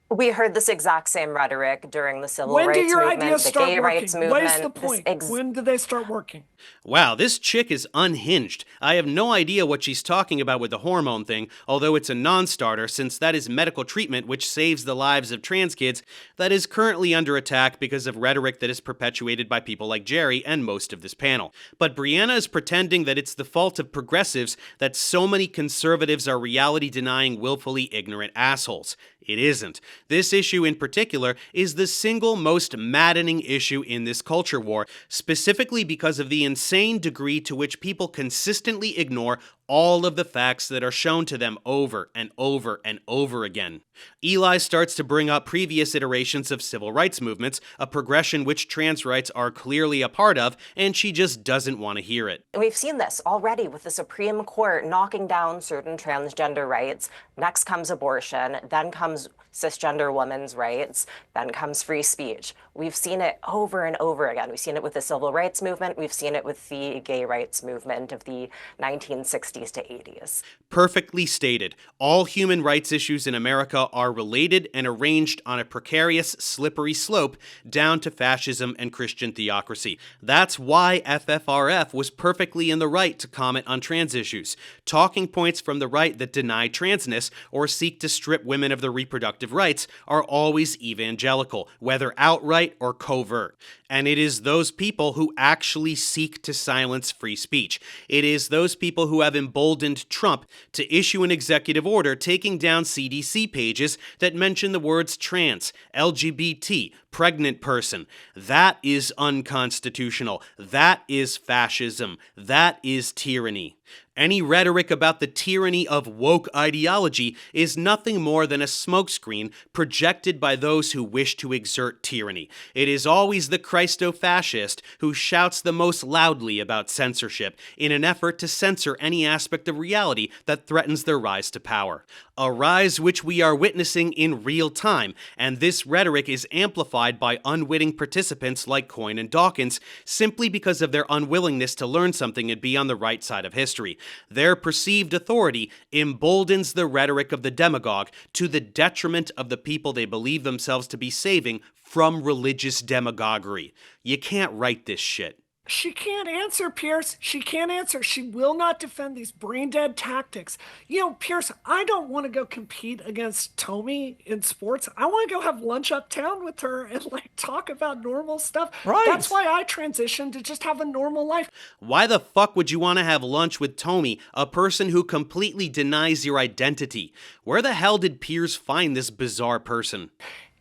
We heard this exact same rhetoric during the civil rights movement, the gay rights movement. What is the point? When did they start working? Wow, this chick is unhinged. I have no idea what she's talking about with the hormone thing, although it's a non-starter since that is medical treatment which saves the lives of trans kids that is currently under attack because of rhetoric that is perpetuated by people like Jerry and most of this panel. But Brianna is pretending that it's the fault of progressives that so many conservatives are reality-denying, willfully ignorant assholes. It isn't. This issue in particular is the single most maddening issue in this culture war, specifically because of the insane degree to which people consistently ignore all of the facts that are shown to them over and over and over again. Eli starts to bring up previous iterations of civil rights movements, a progression which trans rights are clearly a part of, and she just doesn't want to hear it. We've seen this already with the Supreme Court knocking down certain transgender rights. Next comes abortion, then comes cisgender women's rights, then comes free speech. We've seen it over and over again. We've seen it with the civil rights movement. We've seen it with the gay rights movement of the 1960s to 80s. Perfectly stated. All human rights issues in America are related and arranged on a precarious, slippery slope down to fascism and Christian theocracy. That's why FFRF was perfectly in the right to comment on trans issues. Talking points from the right that deny transness or seek to strip women of their reproductive rights are always evangelical, whether outright or covert. And it is those people who actually seek to silence free speech. It is those people who have emboldened Trump to issue an executive order taking down CDC pages that mention the words trans, LGBT, pregnant person. That is unconstitutional. That is fascism. That is tyranny. Any rhetoric about the tyranny of woke ideology is nothing more than a smokescreen projected by those who wish to exert tyranny. It is always the Christo-fascist who shouts the most loudly about censorship in an effort to censor any aspect of reality that threatens their rise to power. A rise which we are witnessing in real time, and this rhetoric is amplified by unwitting participants like Coyne and Dawkins simply because of their unwillingness to learn something and be on the right side of history. Their perceived authority emboldens the rhetoric of the demagogue to the detriment of the people they believe themselves to be saving from religious demagoguery. You can't write this shit. She can't answer, Piers. She can't answer. She will not defend these brain-dead tactics. You know, Piers, I don't want to go compete against Tommy in sports. I want to go have lunch uptown with her and, talk about normal stuff. Right. That's why I transitioned to just have a normal life. Why the fuck would you want to have lunch with Tommy, a person who completely denies your identity? Where the hell did Piers find this bizarre person?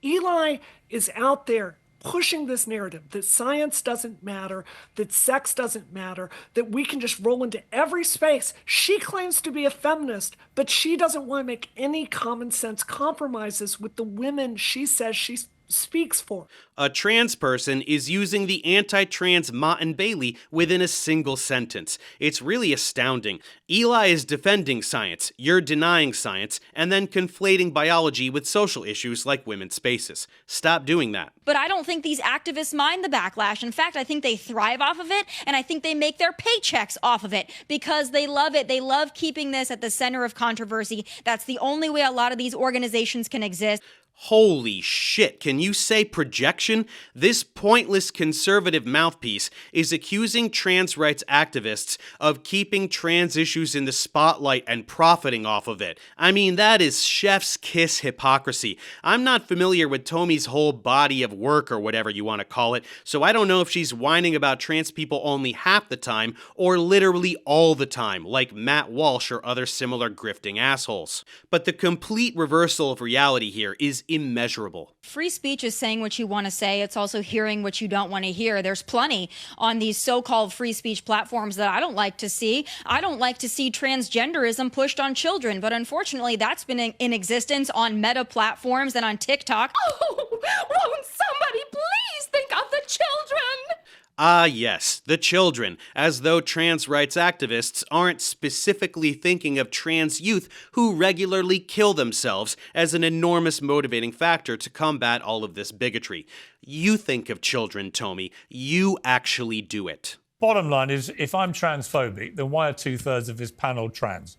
Eli is out there pushing this narrative that science doesn't matter, that sex doesn't matter, that we can just roll into every space. She claims to be a feminist, but she doesn't want to make any common sense compromises with the women she says she speaks for. A trans person is using the anti-trans Mott and Bailey within a single sentence. It's really astounding. Eli is defending science, you're denying science, and then conflating biology with social issues like women's spaces. Stop doing that. But I don't think these activists mind the backlash. In fact, I think they thrive off of it, and I think they make their paychecks off of it because they love it. They love keeping this at the center of controversy. That's the only way a lot of these organizations can exist. Holy shit, can you say projection? This pointless conservative mouthpiece is accusing trans rights activists of keeping trans issues in the spotlight and profiting off of it. I mean, that is chef's kiss hypocrisy. I'm not familiar with Tommy's whole body of work or whatever you want to call it, so I don't know if she's whining about trans people only half the time or literally all the time, like Matt Walsh or other similar grifting assholes. But the complete reversal of reality here is immeasurable. Free speech is saying what you want to say. It's also hearing what you don't want to hear. There's plenty on these so-called free speech platforms that I don't like to see. I don't like to see transgenderism pushed on children, but unfortunately that's been in existence on Meta platforms and on TikTok. Oh, won't somebody please think of the children? Ah, yes, the children, as though trans rights activists aren't specifically thinking of trans youth who regularly kill themselves as an enormous motivating factor to combat all of this bigotry. You think of children, Tommy. You actually do it. Bottom line is, if I'm transphobic, then why are 2/3 of this panel trans?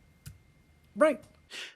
Right.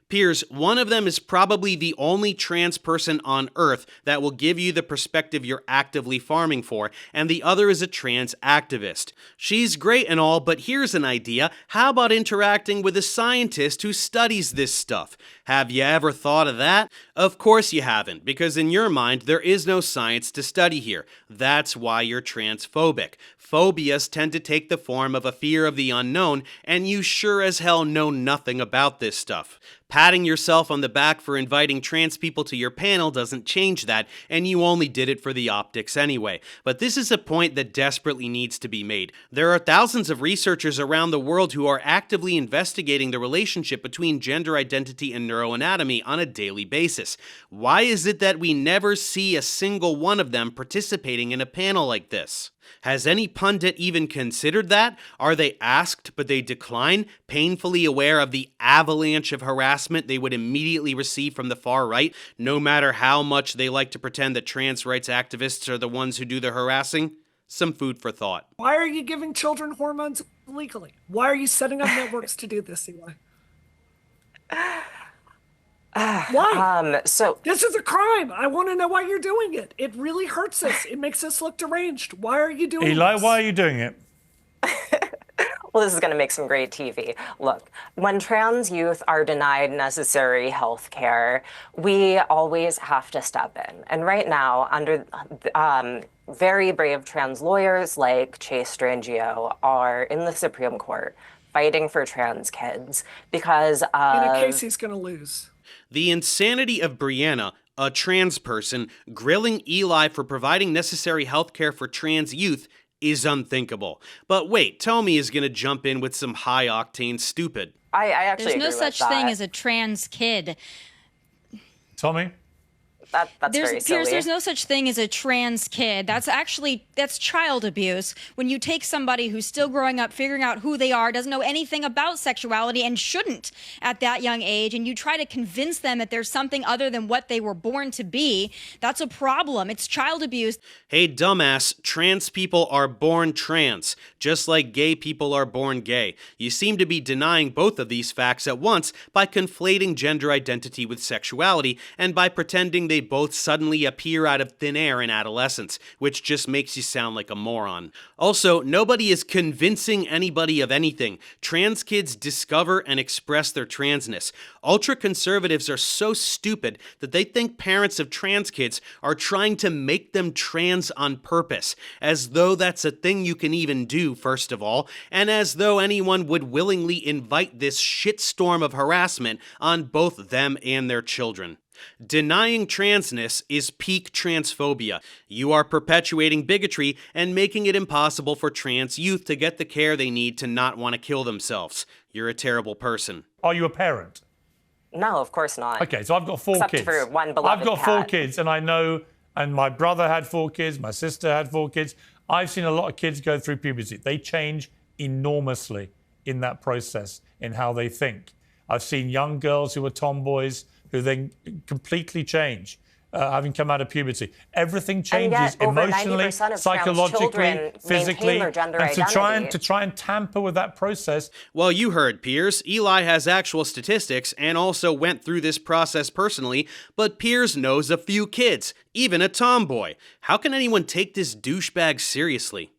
Piers, one of them is probably the only trans person on Earth that will give you the perspective you're actively farming for, and the other is a trans activist. She's great and all, but here's an idea. How about interacting with a scientist who studies this stuff? Have you ever thought of that? Of course you haven't, because in your mind, there is no science to study here. That's why you're transphobic. Phobias tend to take the form of a fear of the unknown, and you sure as hell know nothing about this stuff. Patting yourself on the back for inviting trans people to your panel doesn't change that, and you only did it for the optics anyway. But this is a point that desperately needs to be made. There are thousands of researchers around the world who are actively investigating the relationship between gender identity and neuroanatomy on a daily basis. Why is it that we never see a single one of them participating in a panel like this? Has any pundit even considered that? Are they asked, but they decline, painfully aware of the avalanche of harassment they would immediately receive from the far right, no matter how much they like to pretend that trans rights activists are the ones who do the harassing? Some food for thought. Why are you giving children hormones legally? Why are you setting up networks to do this, Eli? Why? So This is a crime. I want to know why you're doing it. It really hurts us. It makes us look deranged. Why are you doing Eli, this? why are you doing it? Well, this is going to make some great TV. Look, when trans youth are denied necessary health care, we always have to step in. And right now, under very brave trans lawyers like Chase Strangio are in the Supreme Court fighting for trans kids because In of... a case he's going to lose. The insanity of Brianna, a trans person, grilling Eli for providing necessary healthcare for trans youth is unthinkable. But wait, Tommy is going to jump in with some high-octane stupid. I actually There's no agree such with thing that. as a trans kid. Tommy? That's very silly. Piers, there's no such thing as a trans kid. That's child abuse. When you take somebody who's still growing up, figuring out who they are, doesn't know anything about sexuality and shouldn't at that young age, and you try to convince them that there's something other than what they were born to be, that's a problem. It's child abuse. Hey, dumbass, trans people are born trans, just like gay people are born gay. You seem to be denying both of these facts at once by conflating gender identity with sexuality and by pretending they both suddenly appear out of thin air in adolescence, which just makes you sound like a moron. Also, nobody is convincing anybody of anything. Trans kids discover and express their transness. Ultra-conservatives are so stupid that they think parents of trans kids are trying to make them trans on purpose, as though that's a thing you can even do, first of all, and as though anyone would willingly invite this shitstorm of harassment on both them and their children. Denying transness is peak transphobia. You are perpetuating bigotry and making it impossible for trans youth to get the care they need to not want to kill themselves. You're a terrible person. Are you a parent? No, of course not. Okay, so I've got four Except kids. for one beloved I've got four cat. kids, and I know, and my brother had 4 kids, my sister had 4 kids. I've seen a lot of kids go through puberty. They change enormously in that process, in how they think. I've seen young girls who are tomboys who then completely change, having come out of puberty. Everything changes over emotionally, 90% of trans psychologically, children maintain physically, their gender and to identity. try and tamper with that process. Well, you heard, Piers. Eli has actual statistics and also went through this process personally, but Piers knows a few kids, even a tomboy. How can anyone take this douchebag seriously?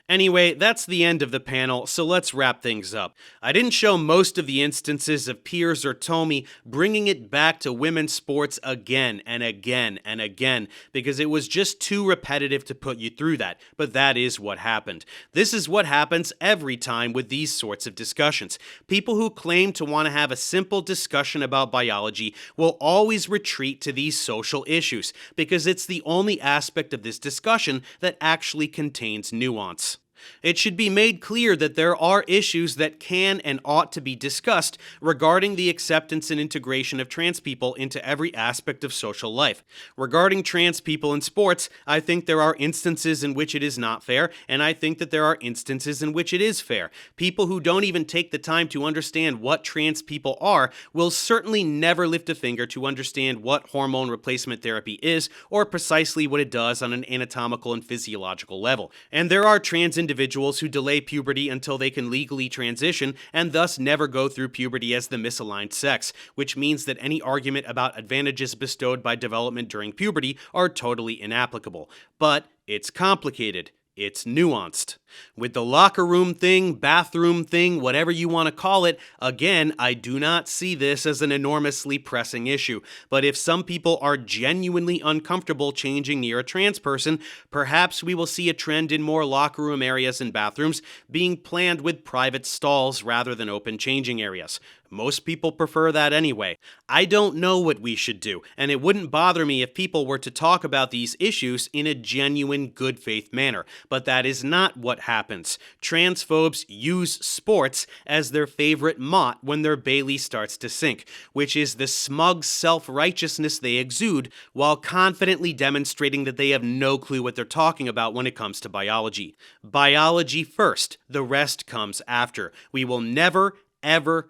Anyway, that's the end of the panel, so let's wrap things up. I didn't show most of the instances of Piers or Tommy bringing it back to women's sports again and again and again, because it was just too repetitive to put you through that, but that is what happened. This is what happens every time with these sorts of discussions. People who claim to want to have a simple discussion about biology will always retreat to these social issues, because it's the only aspect of this discussion that actually contains nuance. It should be made clear that there are issues that can and ought to be discussed regarding the acceptance and integration of trans people into every aspect of social life. Regarding trans people in sports, I think there are instances in which it is not fair, and I think that there are instances in which it is fair. People who don't even take the time to understand what trans people are will certainly never lift a finger to understand what hormone replacement therapy is or precisely what it does on an anatomical and physiological level. And there are trans individuals who delay puberty until they can legally transition and thus never go through puberty as the misaligned sex, which means that any argument about advantages bestowed by development during puberty are totally inapplicable. But it's complicated. It's nuanced. With the locker room thing, bathroom thing, whatever you want to call it, again, I do not see this as an enormously pressing issue. But if some people are genuinely uncomfortable changing near a trans person, perhaps we will see a trend in more locker room areas and bathrooms being planned with private stalls rather than open changing areas. Most people prefer that anyway. I don't know what we should do, and it wouldn't bother me if people were to talk about these issues in a genuine good faith manner, but that is not what happens. Transphobes use sports as their favorite mott when their Bailey starts to sink, which is the smug self-righteousness they exude while confidently demonstrating that they have no clue what they're talking about when it comes to biology. Biology first, the rest comes after. We will never, ever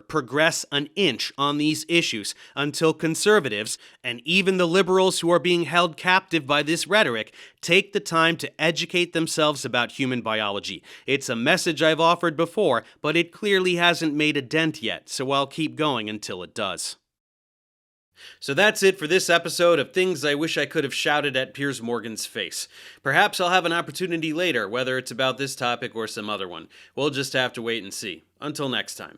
progress an inch on these issues until conservatives, and even the liberals who are being held captive by this rhetoric, take the time to educate themselves about human biology. It's a message I've offered before, but it clearly hasn't made a dent yet, so I'll keep going until it does. So that's it for this episode of Things I Wish I Could Have Shouted at Piers Morgan's Face. Perhaps I'll have an opportunity later, whether it's about this topic or some other one. We'll just have to wait and see. Until next time.